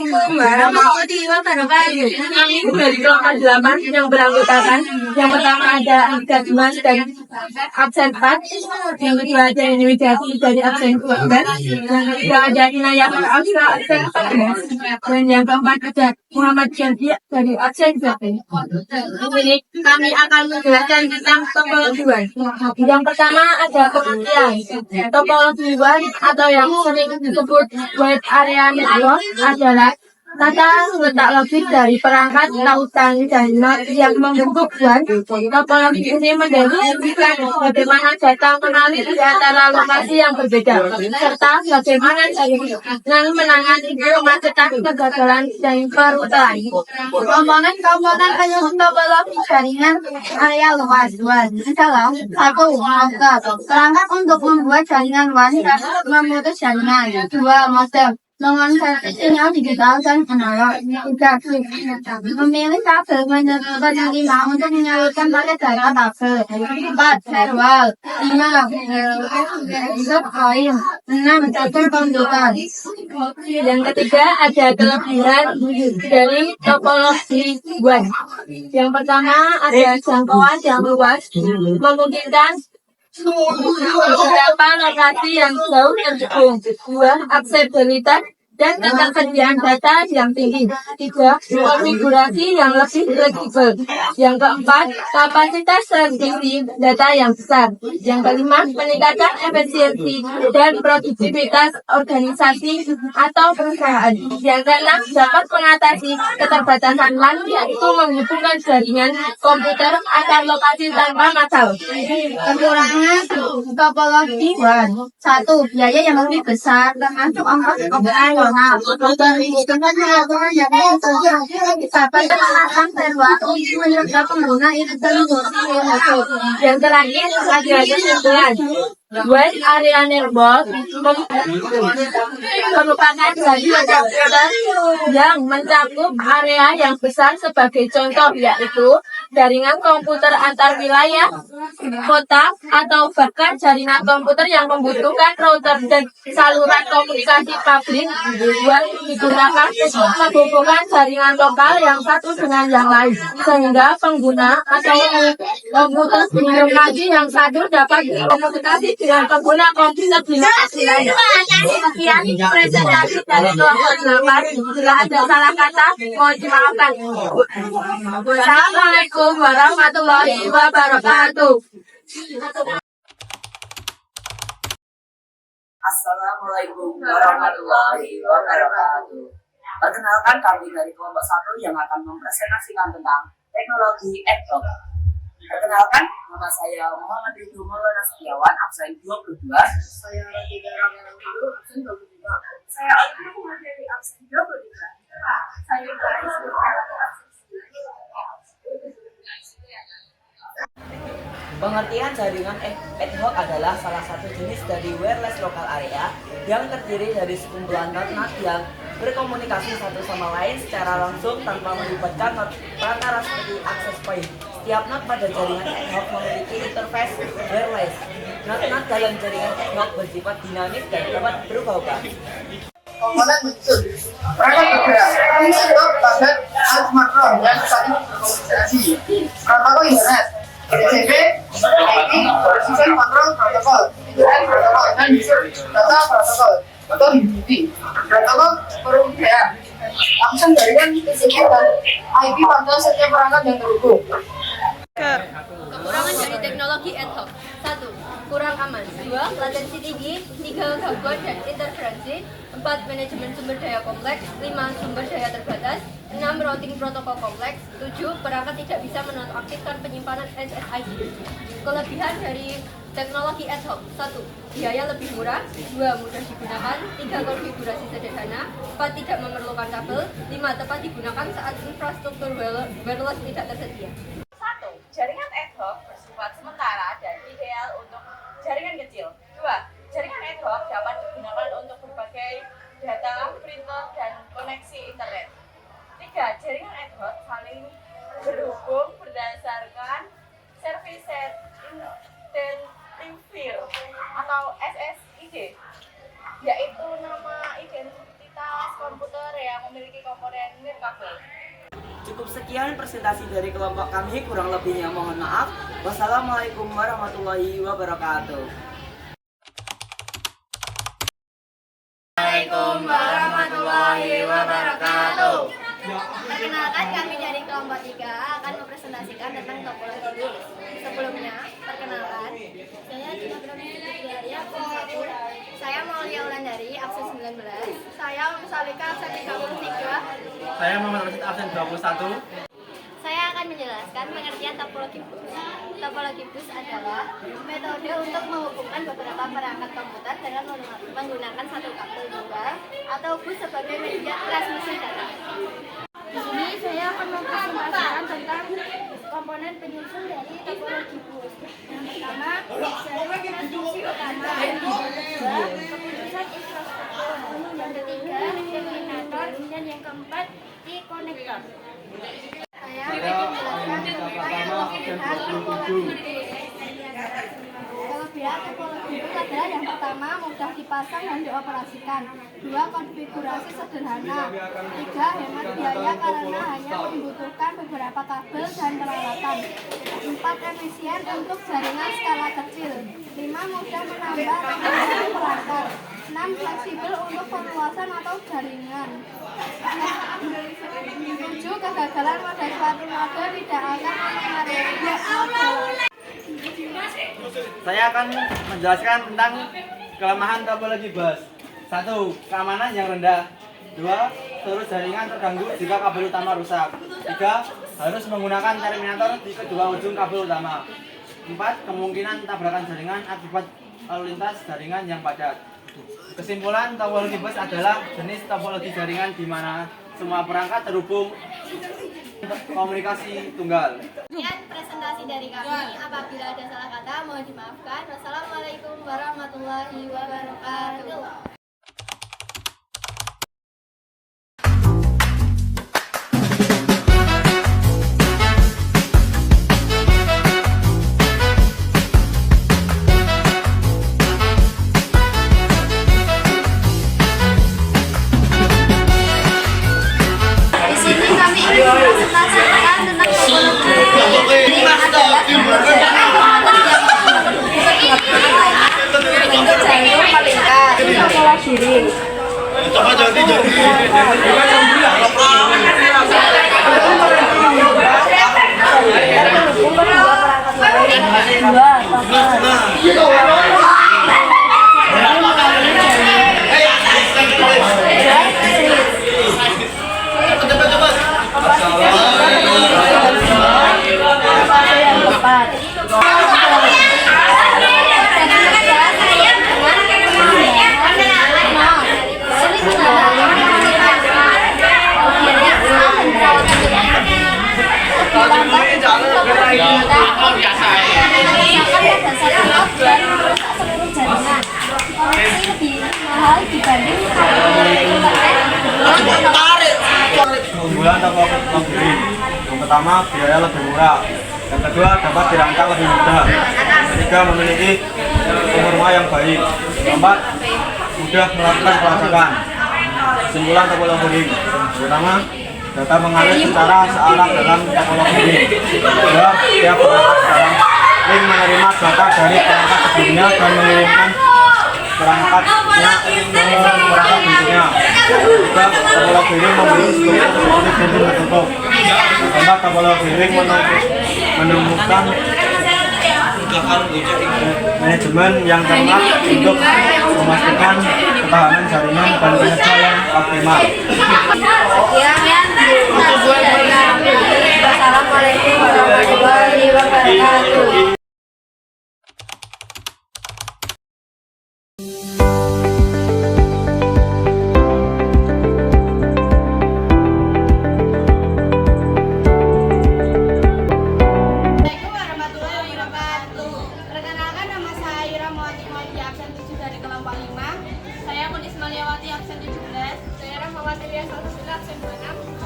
Assalamualaikum warahmatullahi wabarakatuh. Kami dari kelompok 8 yang beranggotakan. Yang pertama ada Angga Dimas dari absen 4. Yang kedua ada Indonesia dari absen 12. Yang ketiga ada Inayah Afsa absen 14. Dan yang keempat ada Muhammad Janti dari absen 12. Ini kami akan menjelaskan tentang topologi one. Yang pertama ada pengertian. Topologi one atau yang sering disebut wide area network adalah tata letak logis dari perangkat tautan dan not yang membentuk one. Topologi ini mendeskripsikan bagaimana data mengalir di antara lokasi yang berbeda, serta bagaimana jaringan menangani kemacetan, kegagalan, dan perutelan. Komponen topologi jaringan area luas one adalah satu, perangkat untuk membuat jaringan one dan memutus jaringan. Dua, modem mengonversi sinyal digital dan analog. Tiga, memilih kabel penerima untuk menyalurkan paket data kabel. Empat, firewall. Lima, subcoin. Enam, jalur komputer. Yang ketiga ada kelebihan dari topologi one. Yang pertama ada jangkauan yang luas, memungkinkan beberapa lokasi yang jauh terhubung. Dua, aksesibilitas dan ketersediaan data yang tinggi. Tiga, konfigurasi yang lebih fleksibel. Yang keempat, kapasitas tinggi data yang besar. Yang kelima, peningkatan efisiensi dan produktivitas organisasi atau perusahaan. Yang keenam, dapat mengatasi keterbatasan LAN, yaitu menghubungkan jaringan komputer antar lokasi tanpa masalah. Kekurangan topologi one. Satu, biaya yang lebih besar, termasuk ongkos operasional. Yang terakhir ada kesimpulan. Wide area network merupakan jaringan komputer yang mencakup area yang besar. Sebagai contoh yaitu jaringan komputer antar wilayah, kota, atau bahkan jaringan komputer yang membutuhkan router dan saluran komunikasi publik yang digunakan menghubungkan jaringan lokal yang satu dengan yang lain, sehingga pengguna atau komputer di lokasi yang satu dapat berkomunikasi dengan pengguna komputer di lokasi lain. Sekian presentasi dari kelompok 8. Jika ada salah kata, mohon dimaafkan. Wassalamualaikum warahmatullahi wabarakatuh. Assalamualaikum warahmatullahi wabarakatuh. Perkenalkan, kami dari kelompok 1 yang akan mempresentasikan tentang teknologi ad-hoc. Perkenalkan, nama saya Muhammad Ridho Maulana Setiawan, absen 22. Saya Rafika Ramyanangulu, absen 22. Saya Alvin Kumar dari absen 23. Saya Baris absen 9. Pengertian jaringan ad hoc adalah salah satu jenis dari wireless local area yang terdiri dari sekumpulan not yang berkomunikasi satu sama lain secara langsung tanpa melibatkan perantara seperti access point. Setiap not pada jaringan ad hoc memiliki interface wireless. Not dalam jaringan ad hoc bersifat dinamis dan dapat berubah-ubah. Komponen muncul perangkat bergerak untuk standar smartphone dan saling berkomunikasi. Protokol internet TCP, IP, Precision Control Protocol, Internet Protocol, dan Data Protocol atau UDP. Protokol perubahan langsung jaringan TCP dan IP pada setiap perangkat yang terhubung. Kekurangan dari teknologi ad hoc. 1. Kurang aman. 2. Latensi tinggi. 3. Gangguan dan interferensi. 4. Manajemen sumber daya kompleks. 5. Sumber daya terbatas. 6. Routing protokol kompleks. 7. Perangkat tidak bisa menonaktifkan penyimpanan SSID. Kelebihan dari teknologi ad hoc. 1. Biaya lebih murah. 2. Mudah digunakan. 3. Konfigurasi sederhana. 4. Tidak memerlukan kabel. 5. Tepat digunakan saat infrastruktur wireless tidak tersedia. Jaringan ad hoc bersifat sementara dan ideal untuk jaringan kecil. 2. Jaringan ad hoc dapat digunakan untuk berbagai data, printer, dan koneksi internet. 3. Jaringan ad hoc saling berhubung berdasarkan Service Identifier atau SSID, yaitu nama identitas alas komputer yang memiliki komponen nirkabel. Cukup sekian presentasi dari kelompok kami, kurang lebihnya mohon maaf. Wassalamualaikum warahmatullahi wabarakatuh. Assalamualaikum warahmatullahi wabarakatuh. Perkenalkan, kami dari kelompok 3 akan mempresentasikan tentang topologi bus. Sebelumnya, perkenalkan, saya Cinagram Fitri Arya, absen 1. Saya Maulia Wulandari, absen 19. Saya Salika, absen 33. Saya Muhammad Rashid, absen 21. Saya akan menjelaskan pengertian topologi bus. Topologi bus adalah metode untuk menghubungkan beberapa perangkat komputer dengan menggunakan satu kabel tunggal atau bus sebagai media transmisi data. Di sini saya akan mempresentasikan tentang komponen penyusun dari topologi bus. Yang pertama, jaringan transmisi utama. Yang kedua, keputusan infrastruktur. Yang ketiga, terminator. Dan yang keempat, di konektor. Saya akan menjelaskan tentang topologi bus. Kelebihan topologi bus adalah yang pertama, mudah dipasang dan dioperasikan. 2, konfigurasi sederhana. 3, hemat biaya karena hanya membutuhkan beberapa kabel dan peralatan. 4, efisien untuk jaringan skala kecil. 5, mudah menambah perangkat. 6, fleksibel untuk perluasan atau jaringan. 7, kegagalan pada suatu mode tidak akan mempengaruhi mode. Saya akan menjelaskan tentang kelemahan topologi bus. 1. Keamanan yang rendah. 2. Seluruh jaringan terganggu jika kabel utama rusak. 3. Harus menggunakan terminator di kedua ujung kabel utama. 4. Kemungkinan tabrakan jaringan akibat lalu lintas jaringan yang padat. Kesimpulan, topologi bus adalah jenis topologi jaringan di mana semua perangkat terhubung komunikasi tunggal. Sekian presentasi dari kami. Apabila ada salah kata, mohon dimaafkan. Wassalamualaikum warahmatullahi wabarakatuh. Di sini kami ingin mempresentasikan tentang topologi ini adalah bentuk jalur melingkar. Topologi ring. Dibanding Keunggulan topologi ring. Yang pertama, biaya lebih murah. Yang kedua, dapat dirancang lebih mudah. Yang ketiga, memiliki performa yang baik. Yang keempat, mudah melakukan pelacakan. Kesimpulan topologi ring. Pertama, data mengalir secara searah dalam topologi ring. Kedua, setiap perangkat dalam ring menerima data dari perangkat sebelumnya dan mengirimkan perangkatnya ke perangkat berikutnya. Ketiga, topologi ring memiliki struktur seperti pintu tertutup. Keempat, topologi ring menemukan manajemen yang cermat untuk memastikan ketahanan jaringan dan kinerja yang optimal. Sekian presentasi dari kami. Wassalamualaikum warahmatullahi wabarakatuh. Assalamualaikum warahmatullahi wabarakatuh. Perkenalkan, nama saya Ira Mawati Mawati, absen 7 dari kelompok 5. Saya Kunis Maliawati, absen 17. Saya Rahmawati Riasa, absen 26.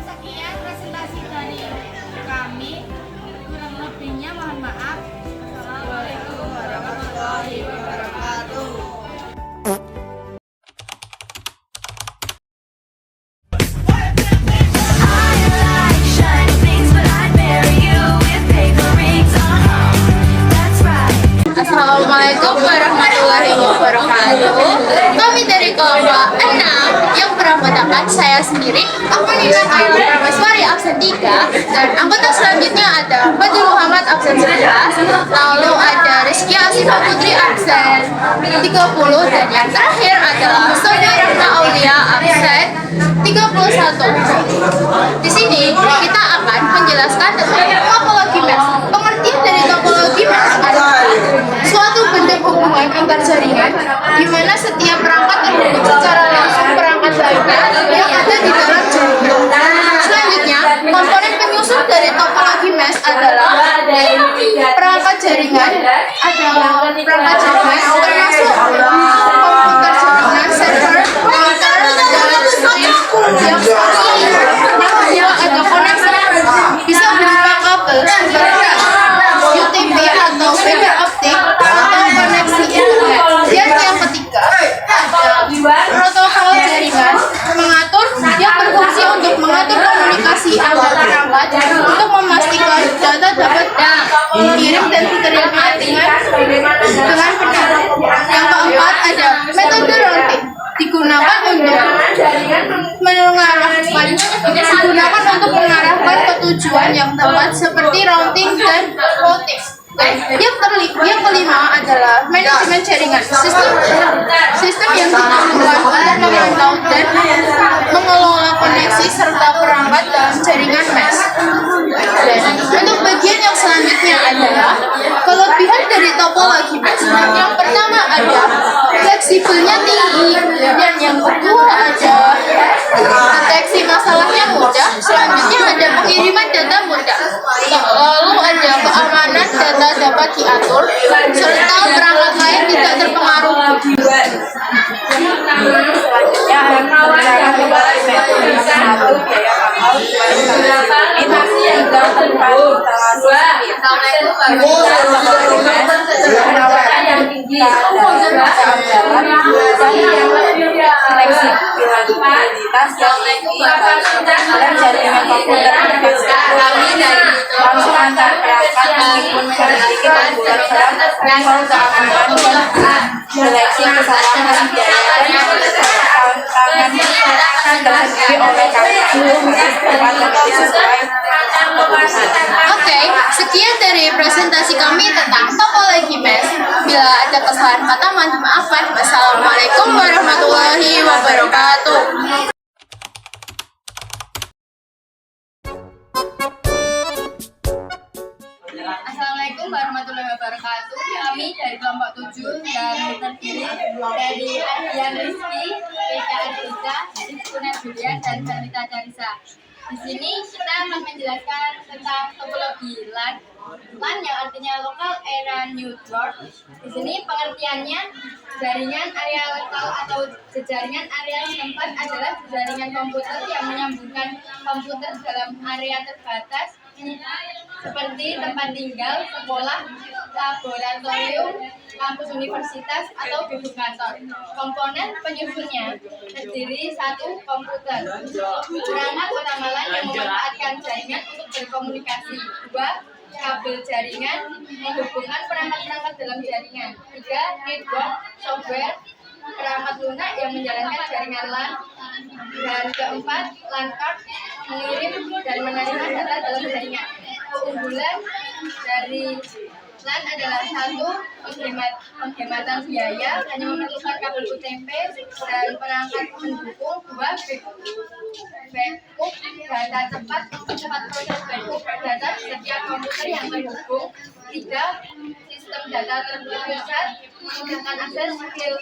Sekian presentasi dari kami. Kurang lebihnya mohon maaf. Assalamualaikum warahmatullahi wabarakatuh. Assalamualaikum warahmatullahi wabarakatuh. Kami dari kelompok 6 yang beranggotakan saya sendiri, aku Nina Ayu Prameswari absen 3, dan anggota selanjutnya ada Fadil Muhammad absen 11, lalu ada Rizky Asifah Putri absen 30, dan yang terakhir adalah Sonia Rahma Aulia absen 31. Di sini kita akan menjelaskan tentang topologi mes. Pengertian dari topologi mes adalah suatu bentuk hubungan antar jaringan di mana setiap perangkat terhubung secara langsung perangkat lainnya yang ada di dalam jaringan. Selanjutnya, komponen penyusun dari topologi mes adalah perangkat jaringan termasuk komputer jaringan, server, router, dan yang kedua ada koneksi bisa berupa kabel, UTP atau fiber optik atau koneksi internet. Dan yang ketiga ada protokol jaringan yang berfungsi untuk mengatur komunikasi antar perangkat untuk memastikan data dapat dikirim dan diterima dengan benar. Yang keempat ada metode routing digunakan untuk mengarahkan ke tujuan yang tepat seperti routing dan routing. Yang kelima adalah manajemen jaringan, sistem yang digunakan untuk memantau dan mengelola koneksi serta perangkat dalam jaringan mes. Dan untuk bagian yang selanjutnya adalah kelebihan dari topologi mes. Yang pertama ada fleksibelnya tinggi, dan yang kedua ada deteksi masalahnya mudah. Selanjutnya ada pengiriman data mudah. Lalu ada keamanan data dapat diatur serta perangkat lain tidak terpengaruh. Selanjutnya ada penerapan kembali metode 1 biaya kapal 2 inovasi yang tempat instalasi penawaran yang tinggi fleksibilitas yang tinggi dan jaringan komputer langsung antar perangkat meskipun memiliki keunggulan berat keamanan dan seleksi kesalahan biaya tangan tersendiri oleh Oke, sekian dari presentasi kami tentang topologi mes. Bila ada kesalahan kata mohon dimaafkan. Wassalamualaikum warahmatullahi wabarakatuh. Assalamualaikum warahmatullahi wabarakatuh. Kami dari kelompok 7 yang terdiri dari Ardian Rizky, Eka Ardita, Rizkuna Julian, dan Janita Carisa. Di sini kita akan menjelaskan tentang topologi LAN. LAN yang artinya Local Area Network. Di sini pengertiannya jaringan area lokal atau jejaringan area setempat adalah jaringan komputer yang menyambungkan komputer dalam area terbatas seperti tempat tinggal, sekolah, laboratorium, kampus universitas, atau gedung kantor. Komponen penyusunnya terdiri 1. Komputer, perangkat utama LAN yang memanfaatkan jaringan untuk berkomunikasi. 2. Kabel jaringan menghubungkan perangkat-perangkat dalam jaringan. 3. Network, software, perangkat lunak yang menjalankan jaringan LAN. Dan keempat, LAN card, mengirim dan menerima data dalam jaringan. Keunggulan dari LAN adalah satu, penghematan biaya hanya memerlukan kabel UTP dan perangkat pendukung. Dua, backup data cepat proses backup data di setiap komputer yang terhubung. Tiga, sistem data terpusat memudahkan akses ke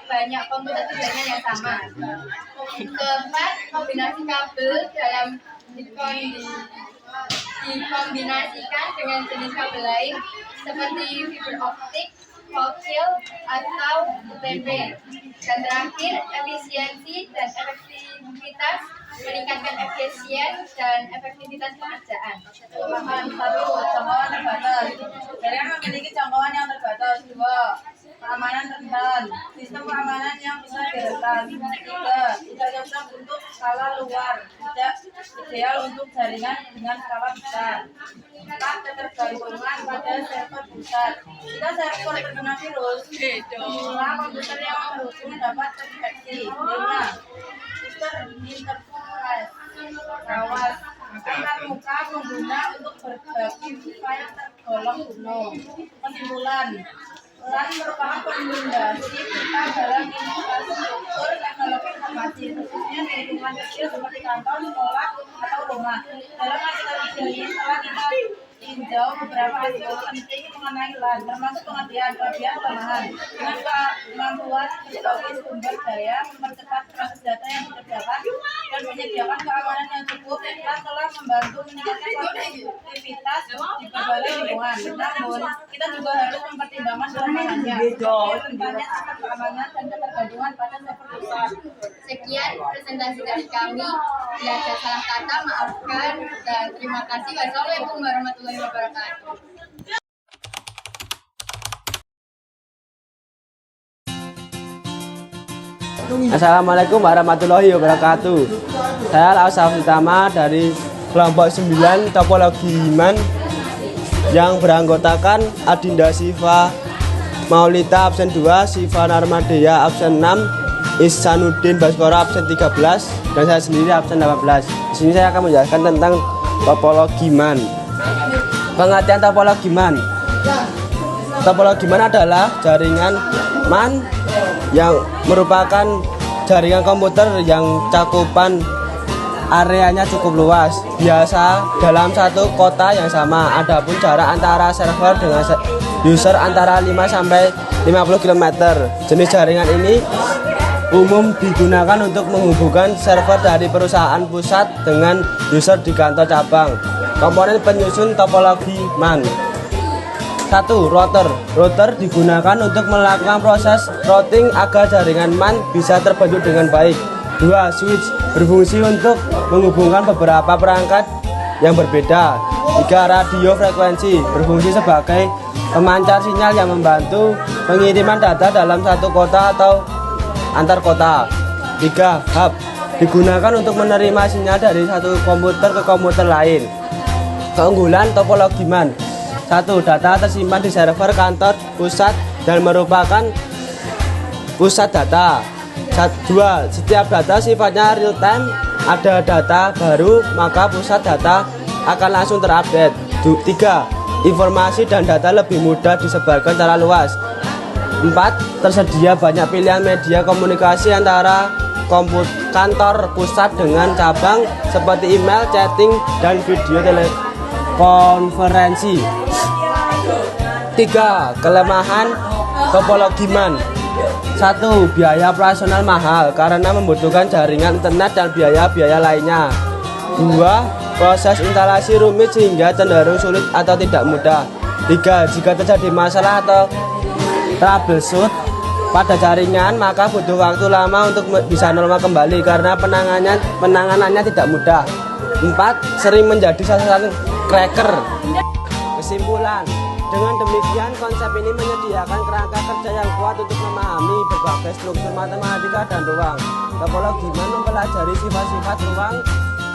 banyak komputer tujuan yang sama. Keempat, kombinasi kabel dalam dikombinasikan dengan jenis kabel lain seperti fiber optik, coaxial, atau UTP. Dan terakhir, efisiensi dan efektivitas, meningkatkan efisien dan efektivitas pekerjaan. Paham. Satu, jangkauan terbatas. Jaringan memiliki jangkauan yang terbatas. Dua, keamanan rentan. Sistem keamanan yang bisa direkam. Tiga, tidak cocok untuk skala luar. Tidak ideal untuk jaringan dengan skala besar. Empat, ketergantungan pada server pusat. Jika server terkena virus, semua komputer yang terhubung dapat terinfeksi. Lima, interface rawas. Antar muka pengguna untuk berbagi file tergolong kuno. Kesimpulan, LAN merupakan kombinasi kita dalam infrastruktur teknologi informasi, khususnya di lingkungan kecil seperti kantor, sekolah, atau rumah. Dalam artikel ini telah kita tinjau beberapa aspek penting mengenai LAN, termasuk pengertian, kelebihan, kelemahan, dengan kemampuan teknologi sumber daya, mempercepat proses data yang dikerjakan, dan menyediakan keamanan yang cukup. LAN telah membantu meningkatkan produktivitas di berbagai lingkungan. Namun, kita juga harus mempertimbangkan kelemahannya, seperti rentannya sistem keamanan dan ketergantungan pada server pusat. Sekian presentasi dari kami. Bila ada salah kata, maafkan, dan terima kasih. Wassalamualaikum warahmatullahi wabarakatuh. Assalamualaikum warahmatullahi wabarakatuh. Saya Al-Asaf Utama dari kelompok 9 topologi Iman yang beranggotakan Adinda Siva Maulita absen 2, Siva Narmadea absen 6, Ihsanuddin Baskoro absen 13, dan saya sendiri absen 18. Di sini saya akan menjelaskan tentang topologi Iman. Pengertian topologi Iman. Topologi MAN adalah jaringan MAN yang merupakan jaringan komputer yang cakupan areanya cukup luas, biasa dalam satu kota yang sama. Adapun jarak antara server dengan user antara 5 sampai 50 km. Jenis jaringan ini umum digunakan untuk menghubungkan server dari perusahaan pusat dengan user di kantor cabang. Komponen penyusun topologi MAN. 1. Router. Router digunakan untuk melakukan proses routing agar jaringan MAN bisa terbentuk dengan baik. 2. Switch. Berfungsi untuk menghubungkan beberapa perangkat yang berbeda. 3. Radio frekuensi. Berfungsi sebagai pemancar sinyal yang membantu pengiriman data dalam satu kota atau antar kota. 3. Hub. Digunakan untuk menerima sinyal dari satu komputer ke komputer lain. Keunggulan topologi MAN. 1. Data tersimpan di server kantor pusat dan merupakan pusat data. 2. Setiap data sifatnya real time. Ada data baru, maka pusat data akan langsung terupdate. 3. Informasi dan data lebih mudah disebarkan secara luas. 4. Tersedia banyak pilihan media komunikasi antara kantor pusat dengan cabang seperti email, chatting, dan video telekonferensi. 3. Kelemahan topologi MAN. 1. Biaya operasional mahal karena membutuhkan jaringan internet dan biaya-biaya lainnya. 2. Proses instalasi rumit sehingga cenderung sulit atau tidak mudah. 3. Jika terjadi masalah atau troubleshoot pada jaringan, maka butuh waktu lama untuk bisa normal kembali karena penanganannya tidak mudah. 4. Sering menjadi sasaran cracker. Kesimpulan, dengan demikian konsep ini menyediakan kerangka kerja yang kuat untuk memahami berbagai struktur matematika dan ruang. Topologi MAN mempelajari sifat-sifat ruang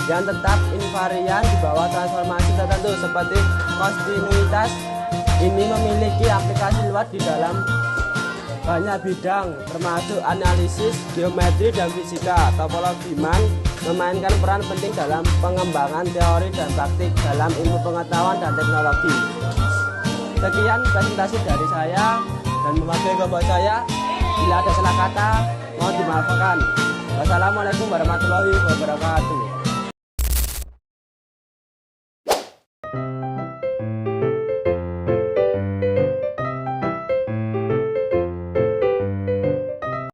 yang tetap invarian di bawah transformasi tertentu seperti kontinuitas. Ini memiliki aplikasi luas di dalam banyak bidang termasuk analisis, geometri, dan fisika. Topologi MAN memainkan peran penting dalam pengembangan teori dan praktik dalam ilmu pengetahuan dan teknologi. Sekian presentasi dari saya dan mewakili kelompok saya. Bila ada salah kata, mohon dimaafkan. Wassalamualaikum warahmatullahi wabarakatuh.